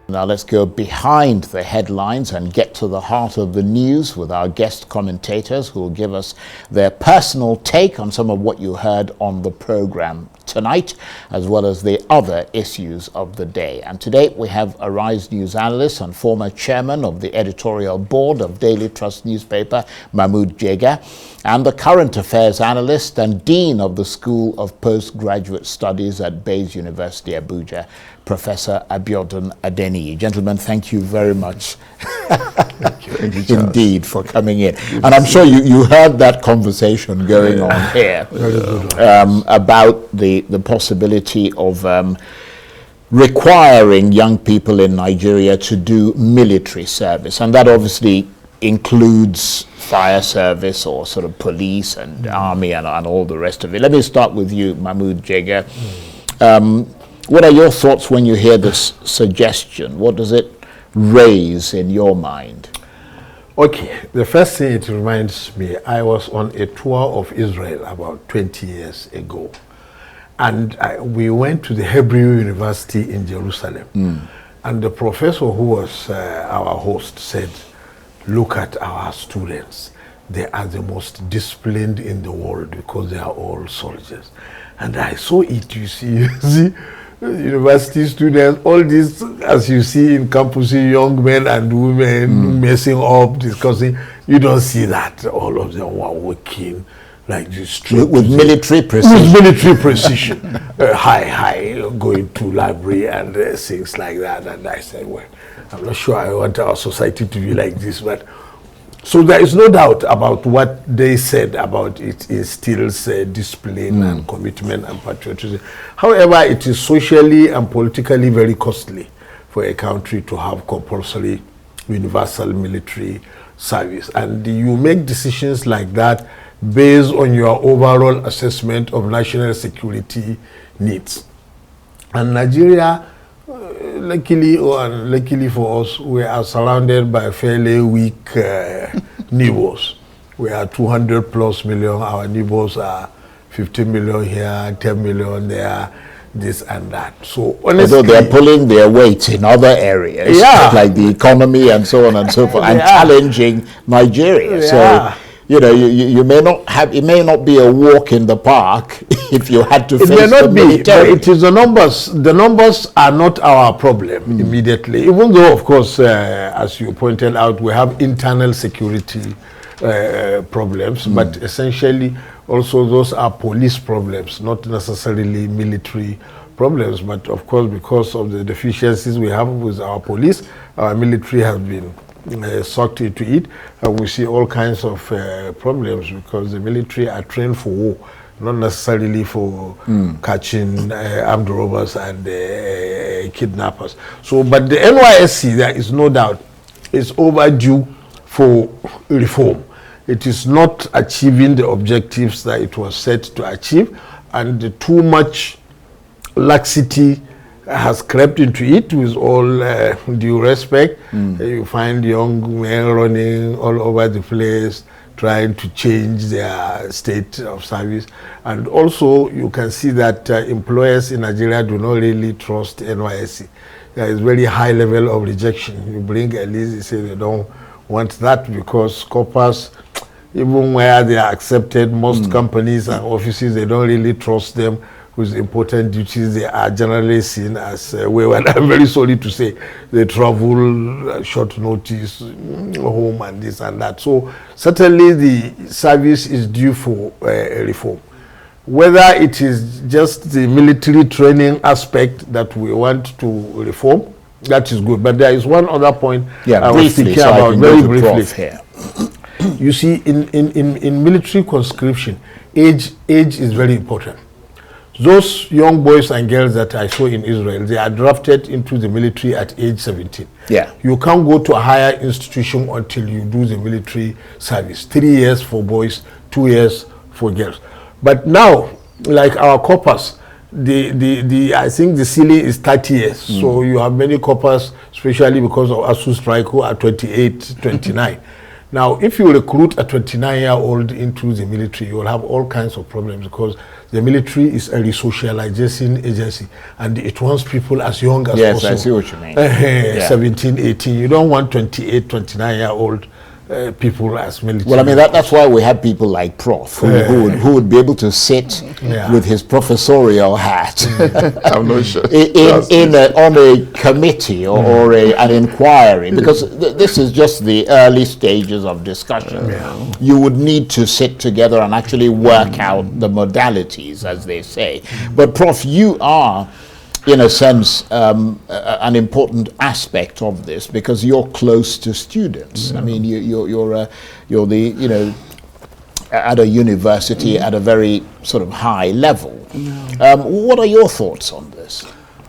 Now let's go behind the headlines and get to the heart of the news with our guest commentators who will give us their personal take on some of what you heard on the program tonight, as well as the other issues of the day. And today we have Arise News analyst and former chairman of the editorial board of Daily Trust newspaper, Mahmud Jega, and the current affairs analyst and dean of the School of Postgraduate Studies at Bayes University, Abuja, Professor Adeniyi. Gentlemen, thank you very much indeed for coming in. And I'm sure you heard that conversation going on here about the possibility of requiring young people in Nigeria to do military service. And that obviously includes fire service or sort of police and army and all the rest of it. Let me start with you, Mahmud Jega. What are your thoughts when you hear this suggestion? What does it raise in your mind? Okay, the first thing it reminds me, I was on a tour of Israel about 20 years ago. And we went to the Hebrew University in Jerusalem. And the professor who was our host said, look at our students. They are the most disciplined in the world because they are all soldiers. And I saw it, you see, university students, all this, as you see in campuses, young men and women messing up, discussing. You don't see that. All of them were working like this. With military precision. With military precision. High, going to library and things like that. And I said, well, I'm not sure I want our society to be like this, but so there is no doubt about what they said about it instills discipline and commitment and patriotism. However, it is socially and politically very costly for a country to have compulsory universal military service. And you make decisions like that based on your overall assessment of national security needs. And Nigeria, luckily or unluckily for us, we are surrounded by fairly weak neighbors. We are 200 plus million. Our neighbors are 15 million here, 10 million there, this and that. So honestly, although they're pulling their weight in other areas, like the economy and so on and so forth, and challenging Nigeria. So, you know, you may not have, it may not be a walk in the park if you had to face the military. It may not be, but it is the numbers. The numbers are not our problem immediately, even though, of course, as you pointed out, we have internal security problems, but essentially also those are police problems, not necessarily military problems. But of course, because of the deficiencies we have with our police, our military has been sucked into it, and we see all kinds of problems because the military are trained for war, not necessarily for catching armed robbers and kidnappers. So, but the NYSC, there is no doubt, is overdue for reform. It is not achieving the objectives that it was set to achieve, and too much laxity has crept into it, with all due respect. You find young men running all over the place, trying to change their state of service. And also, you can see that employers in Nigeria do not really trust NYSC. There is very high level of rejection. You bring a list, they say they don't want that because corpers, even where they are accepted, most companies and offices, they don't really trust them with important duties. They are generally seen as wayward. I'm very sorry to say they travel short notice home and this and that. So certainly the service is due for reform. Whether it is just the military training aspect that we want to reform, that is good. But there is one other point I was thinking about very briefly. You see, in military conscription, age is very important. Those young boys and girls that I saw in Israel, they are drafted into the military at age 17. You can't go to a higher institution until you do the military service. 3 years for boys, 2 years for girls. But now, like our corpers, I think the ceiling is 30 years. So you have many corpers, especially because of ASU strike, who are 28, 29. Now, if you recruit a 29-year-old into the military, you will have all kinds of problems because the military is a resocialization agency and it wants people as young as yes, possible. Yes, I see what you mean. 17, 18. You don't want 28, 29-year-old people as military. Well, I mean, that's why we have people like Prof, who would be able to sit with his professorial hat I'm not sure. on a committee or an inquiry, because this is just the early stages of discussion. You would need to sit together and actually work out the modalities, as they say. But Prof, you are, in a sense, an important aspect of this because you're close to students. I mean, you're the at a university at a very sort of high level. What are your thoughts on this?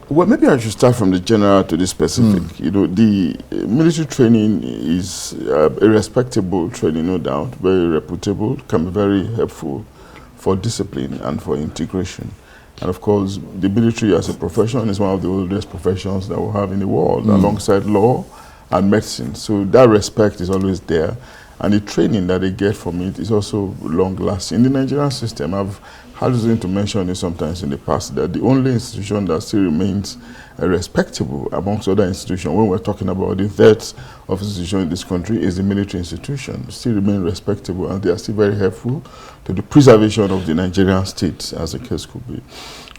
Well, maybe I should start from the general to the specific. You know, the military training is a respectable training, no doubt, very reputable, can be very helpful for discipline and for integration. And of course, the military as a profession is one of the oldest professions that we have in the world, alongside law and medicine. So that respect is always there. And the training that they get from it is also long-lasting. In the Nigerian system, I've had reason to mention it sometimes in the past, that the only institution that still remains respectable amongst other institutions, when we're talking about the depth of institution in this country, is the military institution. Still remain respectable, and they are still very helpful to the preservation of the Nigerian state, as the case could be.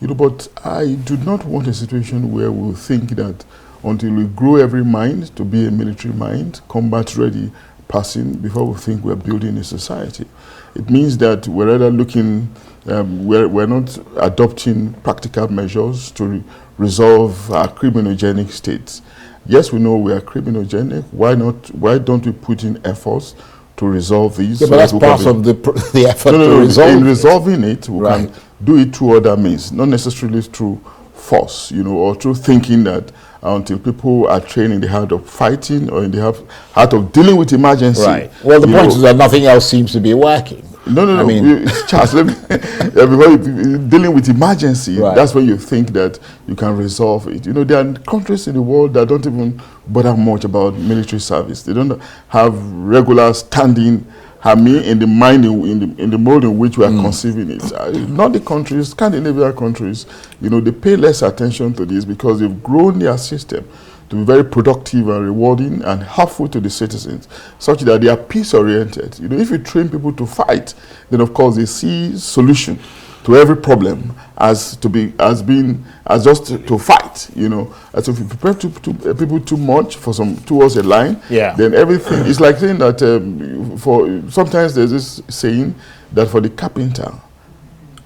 You know, but I do not want a situation where we think that until we grow every mind to be a military mind, combat-ready person, before we think we're building a society. It means that we're rather looking, we're not adopting practical measures to resolve our criminogenic states. Yes, we know we are criminogenic. Why don't we put in efforts to resolve these? Yeah, but that's part of the effort to resolve in resolving it, we can do it through other means, not necessarily through force, you know, or through thinking that until people are trained in the art of fighting or in the art of dealing with emergency. Right. Well, the point is that nothing else seems to be working. No. I mean, Charles, dealing with emergency, that's when you think that you can resolve it. You know, there are countries in the world that don't even bother much about military service. They don't have regular standing army in the mind, in the mode in which we are conceiving it. Not the countries, Scandinavian countries, you know, they pay less attention to this because they've grown their system to be very productive and rewarding and helpful to the citizens, such that they are peace-oriented. You know, if you train people to fight, then of course they see solution to every problem as just to fight. You know, as if you prepare people too much towards a line, then everything is like saying that sometimes there's this saying that for the carpenter,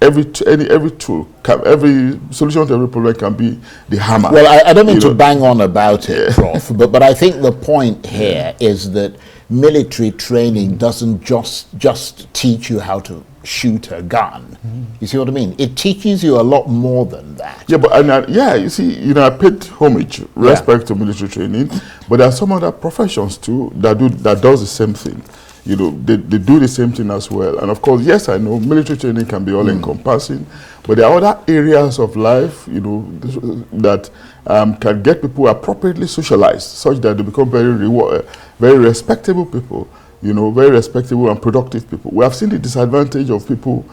every tool, every solution to every problem can be the hammer. Well, I don't mean to bang on about it, Prof, but I think the point here is that military training doesn't just teach you how to shoot a gun. You see what I mean? It teaches you a lot more than that. Yeah, but you see, you know, I paid homage, respect to military training, but there are some other professions too that does the same thing. You know, they do the same thing as well. And of course, yes, I know military training can be all-encompassing, but there are other areas of life, you know, that can get people appropriately socialized, such that they become very respectable people, you know, very respectable and productive people. We have seen the disadvantage of people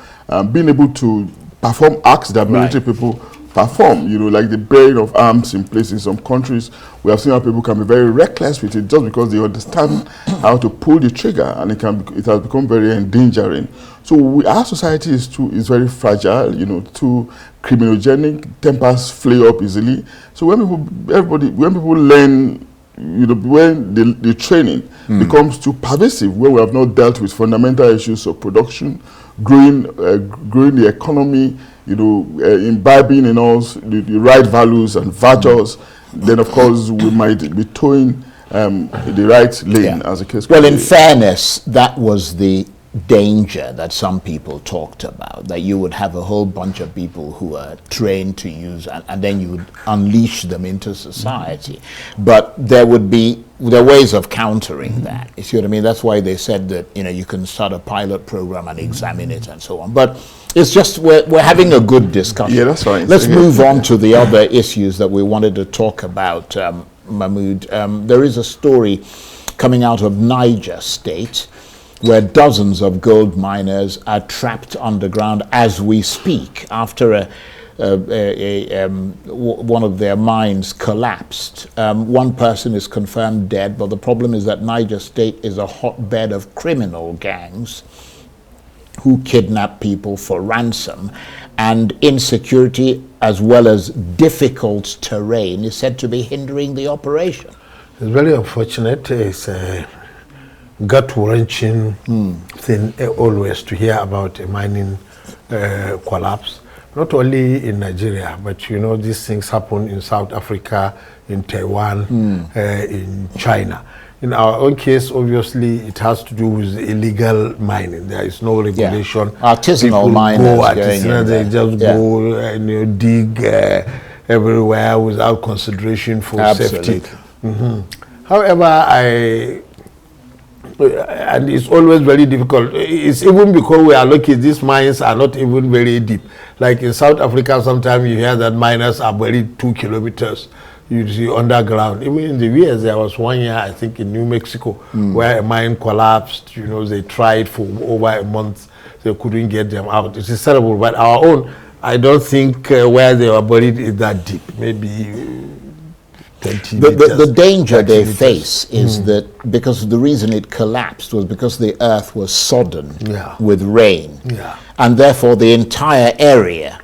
being able to perform acts that military people perform, you know, like the bearing of arms in place in some countries. We have seen how people can be very reckless with it just because they understand how to pull the trigger, and it has become very endangering. So our society is very fragile, you know, too criminogenic, tempers flare up easily. So when people learn, you know, when the training becomes too pervasive, where we have not dealt with fundamental issues of production, growing the economy, you know, imbibing in us the right values and virtues, then of course we might be towing the right lane, as a case. Well, in fairness, that was the danger that some people talked about, that you would have a whole bunch of people who are trained to use, and then you would unleash them into society. But there are ways of countering that. You see what I mean? That's why they said that, you know, you can start a pilot program and examine it and so on. But it's just we're having a good discussion. Yeah, that's right. Let's move on to the other issues that we wanted to talk about, Mahmud. There is a story coming out of Niger State, where dozens of gold miners are trapped underground as we speak after one of their mines collapsed. One person is confirmed dead, but the problem is that Niger State is a hotbed of criminal gangs who kidnap people for ransom, and insecurity as well as difficult terrain is said to be hindering the operation. It's very unfortunate. It's a gut-wrenching thing always to hear about a mining collapse. Not only in Nigeria, but you know, these things happen in South Africa, in Taiwan, in China. In our own case, obviously, it has to do with illegal mining. There is no regulation. Yeah. Artisanal miners. They just go and dig everywhere without consideration for safety. However, and it's always very difficult. It's even because we are lucky, these mines are not even very deep. Like in South Africa, sometimes you hear that miners are buried 2 kilometers. You see underground. Even in the US, there was one year, I think, in New Mexico, where a mine collapsed. You know, they tried for over a month. They couldn't get them out. It is terrible. But our own, I don't think where they were buried is that deep. Maybe 20 meters. The danger they face is that because the reason it collapsed was because the earth was sodden with rain. And therefore, the entire area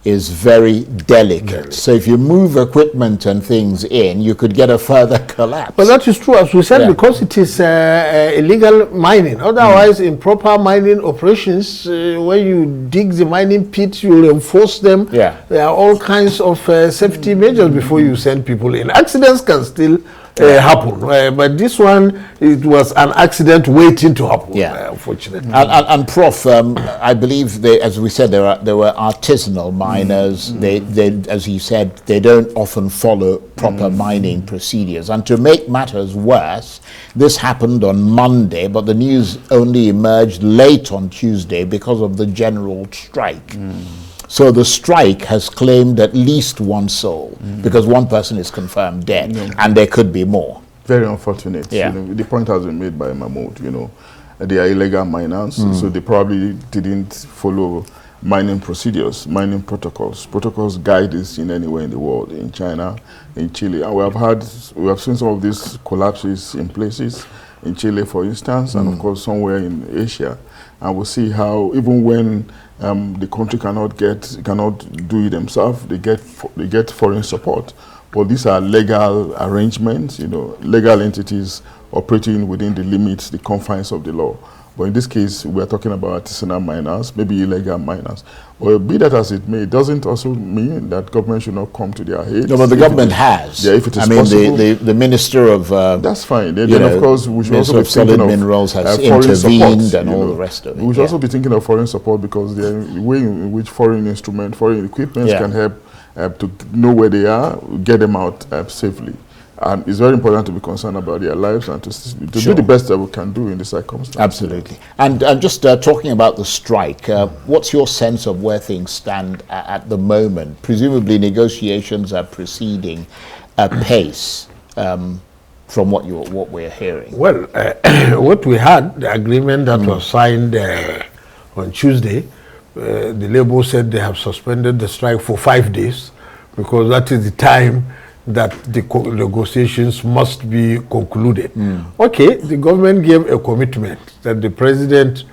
is very delicate. So if you move equipment and things in, you could get a further collapse. But that is true, as we said, because it is illegal mining. Otherwise, in proper mining operations, when you dig the mining pits, you reinforce them. There are all kinds of safety measures before you send people in. Accidents can still happen, but this one, it was an accident waiting to happen, unfortunately. And Prof, I believe, as we said, there were artisanal miners. They, as you said, they don't often follow proper mining procedures. And to make matters worse, this happened on Monday, but the news only emerged late on Tuesday because of the general strike. So the strike has claimed at least one soul because one person is confirmed dead, and there could be more. Very unfortunate. You know, the point has been made by Mahmud. You know, they are illegal miners, so they probably didn't follow mining procedures, mining protocols. Protocols guide this in anywhere in the world, in China, in Chile, and we have seen some of these collapses in places, in Chile, for instance, and of course somewhere in Asia. And we'll see how even when the country cannot do it themselves, they get foreign support. But these are legal arrangements, you know, legal entities operating within the limits, the confines of the law. But in this case, we're talking about artisanal miners, maybe illegal miners. But be that as it may, it doesn't also mean that government should not come to their aid. No, but the government has. Yeah, if it is possible. The Minister of that's fine. Then of course we should also be thinking of minerals has intervened and all the rest of it. We should also be thinking of foreign support, because the way in which foreign equipment can help to know where they are, get them out safely. And it's very important to be concerned about their lives and to do the best that we can do in this circumstance. Absolutely. And just talking about the strike, what's your sense of where things stand at the moment? Presumably negotiations are proceeding apace from what we're hearing. Well, what we had, the agreement that was signed on Tuesday, the Labour said they have suspended the strike for 5 days because that is the time that the negotiations must be concluded. Okay, the government gave a commitment that the president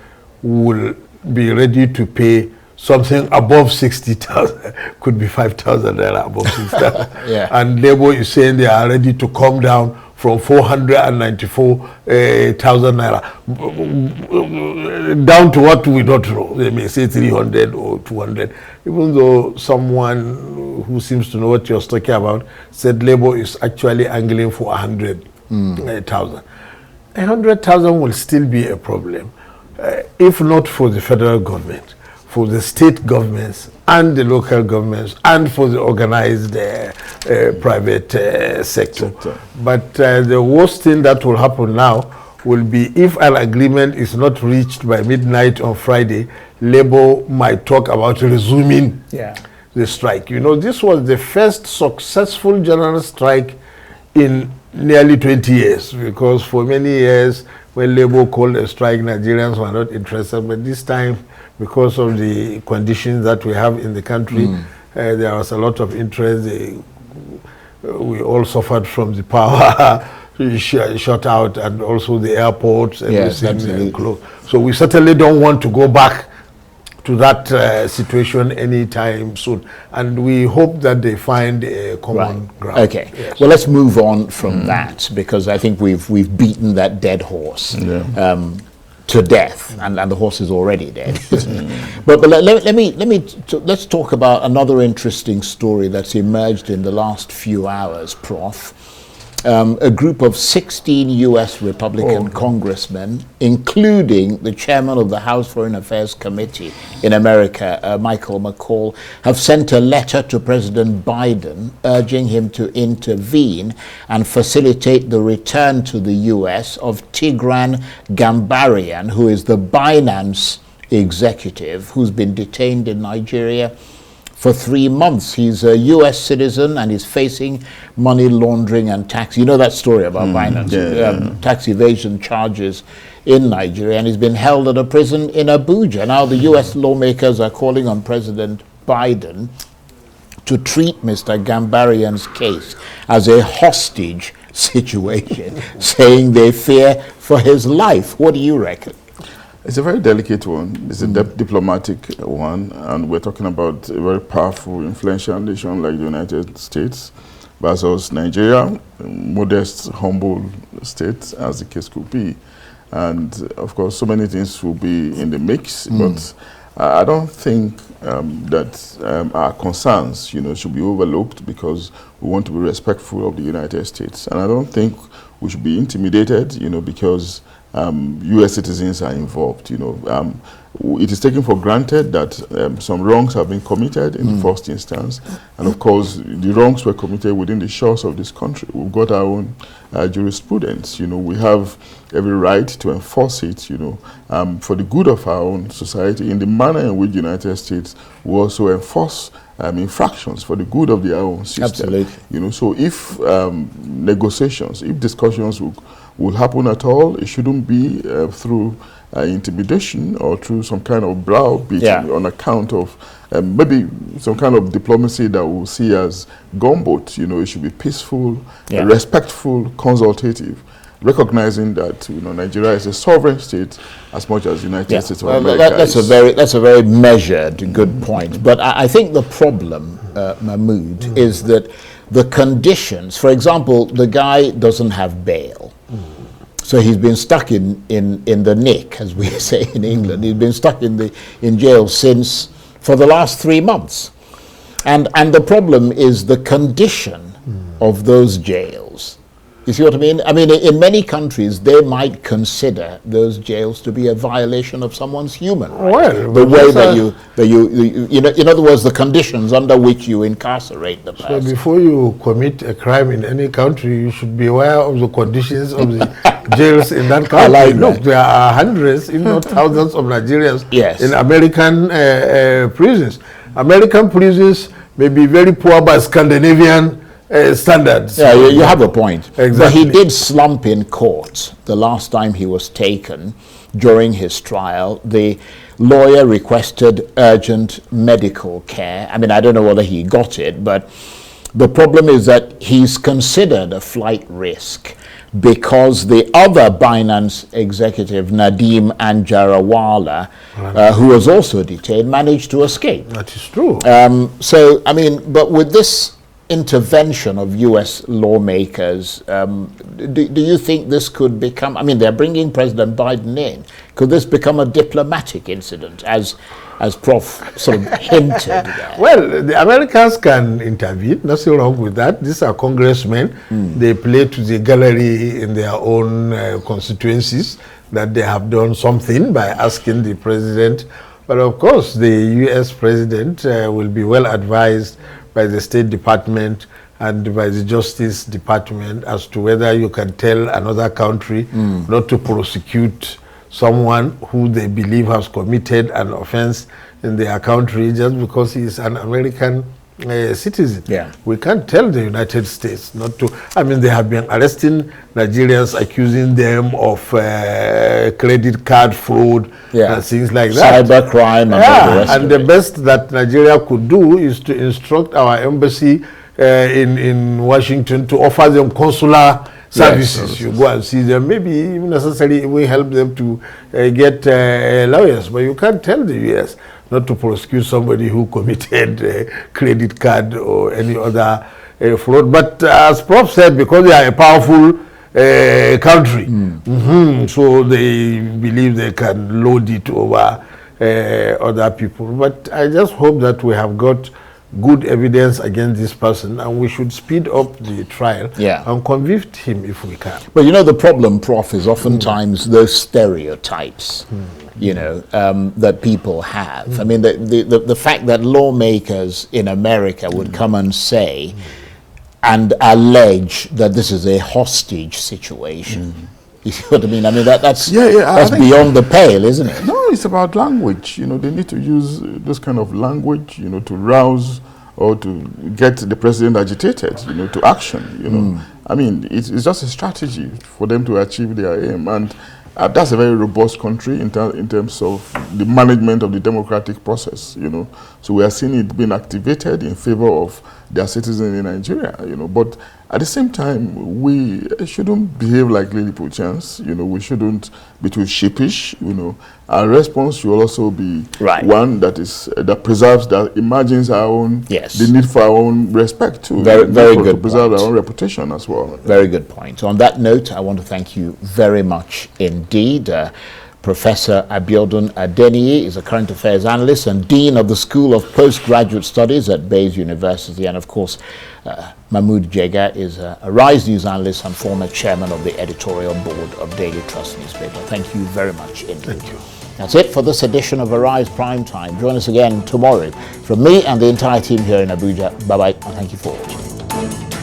will be ready to pay something above 60,000, could be 5,000 naira above 60,000. And Labour is saying they are ready to come down from 494,000 naira down to what we don't know. They may say 300 or 200, even though someone who seems to know what you're talking about said Labour is actually angling for 100,000. 100,000 will still be a problem, if not for the federal government, for the state governments and the local governments, and for the organized private sector. But the worst thing that will happen now will be if an agreement is not reached by midnight on Friday, Labour might talk about resuming the strike. You know, this was the first successful general strike in nearly 20 years, because for many years, when Labour called a strike, Nigerians were not interested. But this time, because of the conditions that we have in the country, there was a lot of interest. We all suffered from the power shut out, and also the airports. Yes, absolutely. So we certainly don't want to go back to that situation anytime soon, and we hope that they find a common ground. Okay, yes. Well, let's move on from that, because I think we've beaten that dead horse to death, and the horse is already dead. But let's talk about another interesting story that's emerged in the last few hours, Prof. A group of 16 U.S. Republican congressmen, including the chairman of the House Foreign Affairs Committee in America, Michael McCall, have sent a letter to President Biden urging him to intervene and facilitate the return to the U.S. of Tigran Gambaryan, who is the Binance executive who's been detained in Nigeria for 3 months. He's a U.S. citizen and he's facing money laundering and tax. You know that story about Binance, tax evasion charges in Nigeria, and he's been held at a prison in Abuja. Now the U.S. lawmakers are calling on President Biden to treat Mr. Gambaryan's case as a hostage situation, saying they fear for his life. What do you reckon? It's a very delicate one. It's a diplomatic one, and we're talking about a very powerful, influential nation like the United States versus Nigeria, modest, humble state, as the case could be. And of course, so many things will be in the mix, but I don't think that our concerns, should be overlooked, because we want to be respectful of the United States. And I don't think we should be intimidated, because U.S. citizens are involved. It is taken for granted that some wrongs have been committed in the first instance, and of course the wrongs were committed within the shores of this country. We've got our own jurisprudence. We have every right to enforce it. For the good of our own society, in the manner in which the United States will also enforce infractions for the good of their own system. Absolutely. So if negotiations, if discussions will happen at all, it shouldn't be through intimidation or through some kind of browbeating on account of maybe some kind of diplomacy that we'll see as gunboat. It should be peaceful, respectful, consultative, recognizing that Nigeria is a sovereign state as much as the United States of America. That's a very measured, good point. But I think the problem, Mahmud, is that the conditions, for example, the guy doesn't have bail. So he's been stuck in the nick, as we say in England. He's been stuck in jail for the last 3 months. And the problem is the condition of those jails. You see what I mean? I mean, in many countries, they might consider those jails to be a violation of someone's human rights. Well, the way that you in other words, the conditions under which you incarcerate the person. So before you commit a crime in any country, you should be aware of the conditions of the jails in that country. Look, there are hundreds, if not thousands, of Nigerians in American prisons. American prisons may be very poor by Scandinavian standards. Yeah, you have a point. Exactly. But he did slump in court the last time he was taken during his trial. The lawyer requested urgent medical care. I mean, I don't know whether he got it, but the problem is that he's considered a flight risk because the other Binance executive, Nadeem Anjarawala, who was also detained, managed to escape. That is true. So, I mean, but with this intervention of U.S. lawmakers, do you think this could become, I mean, they're bringing President Biden in, could this become a diplomatic incident, as Prof sort of hinted there? Well, the Americans can intervene, nothing wrong with that. These are congressmen. They play to the gallery in their own constituencies that they have done something by asking the president. But of course, the U.S. president will be well advised by the State Department and by the Justice Department as to whether you can tell another country not to prosecute someone who they believe has committed an offense in their country just because he is an American citizen. Yeah. We can't tell the United States not to. I mean, they have been arresting Nigerians, accusing them of credit card fraud and things like that. Cybercrime and all the rest and of the it. best that Nigeria could do is to instruct our embassy in Washington to offer them consular services. Yes. You go and see them. Maybe even necessarily we help them to get lawyers. But you can't tell the U.S. not to prosecute somebody who committed credit card or any other fraud. But as Prof said, because they are a powerful country, so they believe they can load it over other people. But I just hope that we have got good evidence against this person, and we should speed up the trial and convict him if we can. But you know, the problem, Prof, is oftentimes those stereotypes, you know, that people have. I mean, the fact that lawmakers in America would come and say and allege that this is a hostage situation. You see what I mean? I mean, that's beyond the pale, isn't it? No, it's about language. You know, they need to use this kind of language, you know, to rouse or to get the president agitated, you know, to action, you know. I mean, it's just a strategy for them to achieve their aim. And that's a very robust country in terms of the management of the democratic process, you know. So we are seeing it being activated in favor of their citizens in Nigeria, you know. But at the same time, we shouldn't behave like Lilliputians, you know. We shouldn't be too sheepish, you know. Our response should also be one that preserves, that imagines our own, the need for our own respect too. Very good to preserve our own reputation as well. Very good point. On that note, I want to thank you very much indeed. Professor Abiodun Adeniyi is a current affairs analyst and Dean of the School of Postgraduate Studies at Bayes University. And of course, Mahmud Jega is a Rise News analyst and former chairman of the editorial board of Daily Trust newspaper. Thank you very much indeed. Thank you. That's it for this edition of Arise Prime Time. Join us again tomorrow. From me and the entire team here in Abuja, bye-bye and thank you for watching.